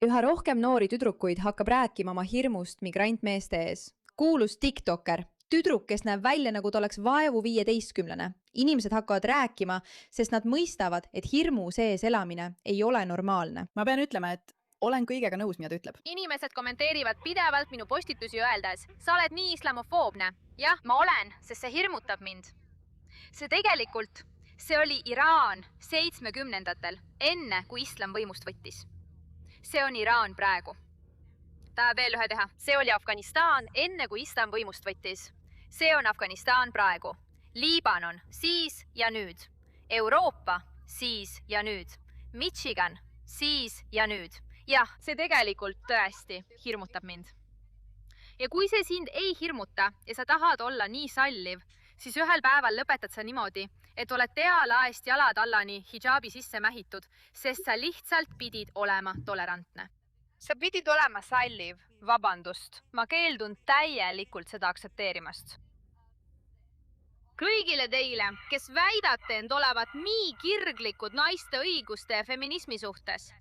Üha rohkem noori tüdrukuid hakkab rääkima oma hirmust migrantmeeste ees. Kuulus TikToker, tüdruk, kes näeb välja nagu ta oleks vaevu 15. Inimesed hakkavad rääkima, sest nad mõistavad, et hirmu sees elamine ei ole normaalne. Ma pean ütlema, et olen kõigega nõus, mida ta ütleb. Inimesed kommenteerivad pidevalt minu postitusi öeldes, sa oled nii islamofoobne. Jah, ma olen, sest see hirmutab mind. See oli Iraan 70-ndatel, enne kui islam võimust võttis. See on Iraan praegu. Tahad veel ühe teha? See oli Afganistan enne kui islam võimust võttis. See on Afganistan praegu. Liibanon siis ja nüüd. Euroopa siis ja nüüd. Michigan siis ja nüüd. Jah, see tegelikult tõesti hirmutab mind. Ja kui see sind ei hirmuta ja sa tahad olla nii salliv, siis ühel päeval lõpetad sa niimoodi, et oled pealaest jalad allani hidžaabi sisse mähitud, sest sa lihtsalt pidid olema tolerantne. Sa pidid olema salliv, vabandust, ma keeldun täielikult seda aktsepteerimast. Kõigile teile, kes väidate end olevat nii kirglikud naiste õiguste ja feminismi suhtes.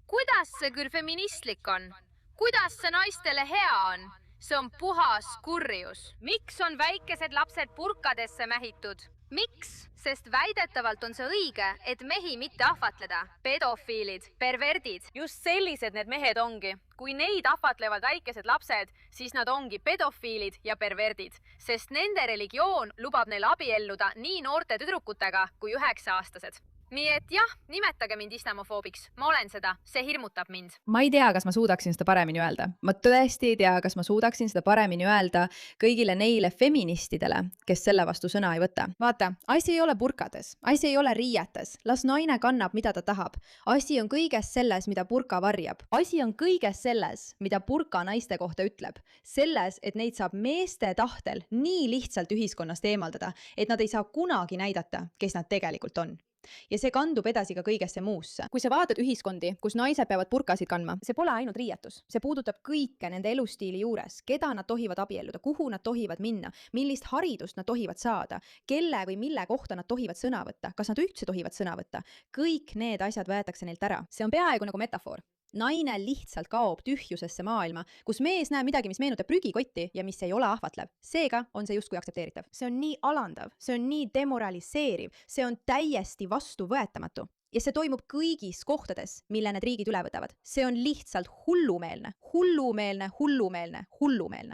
Kuidas see küll feministlik on? Kuidas see naistele hea on? See on puhas kurjus. Miks on väikesed lapsed purkadesse mähitud? Miks? Sest väidetavalt on see õige, et mehi mitte ahvatleda. Pedofiilid, perverdid. Just sellised need mehed ongi. Kui neid ahvatlevad väikesed lapsed, siis nad ongi pedofiilid ja perverdid. Sest nende religioon lubab neil abielluda nii noorte tüdrukutega kui 9-aastased. Nii et jah, nimetage mind islamofoobiks. Ma olen seda. See hirmutab mind. Ma ei tea, kas ma suudaksin seda paremini öelda. Ma tõesti ei tea, kas ma suudaksin seda paremini öelda kõigile neile feministidele, kes selle vastu sõna ei võta. Vaata, asi ei ole burkades, asi ei ole riietes. Las naine kannab, mida ta tahab. Asi on kõiges selles, mida burka varjab. Asi on kõiges selles, mida burka naiste kohta ütleb. Selles, et neid saab meeste tahtel nii lihtsalt ühiskonnast eemaldada, et nad ei saa kunagi näidata, kes nad tegelikult on. Ja see kandub edasi ka kõigesse muusse. Kui sa vaatad ühiskondi, kus naised peavad burkasid kandma, see pole ainult riietus. See puudutab kõike nende elustiili juures, keda nad tohivad abielluda, kuhu nad tohivad minna, millist haridust nad tohivad saada, kelle või mille kohta nad tohivad sõna võtta, kas nad üldse tohivad sõna võtta. Kõik need asjad võetakse neilt ära. See on peaaegu nagu metafoor. Naine lihtsalt kaob tühjusesse maailma, kus mees näeb midagi, mis meenutab prügikotti ja mis ei ole ahvatlev. Seega on see justkui aktsepteeritav. See on nii alandav, see on nii demoraliseeriv, see on täiesti vastuvõetamatu. Ja see toimub kõigis kohtades, mille need riigid üle võtavad. See on lihtsalt hullumeelne, hullumeelne, hullumeelne, hullumeelne.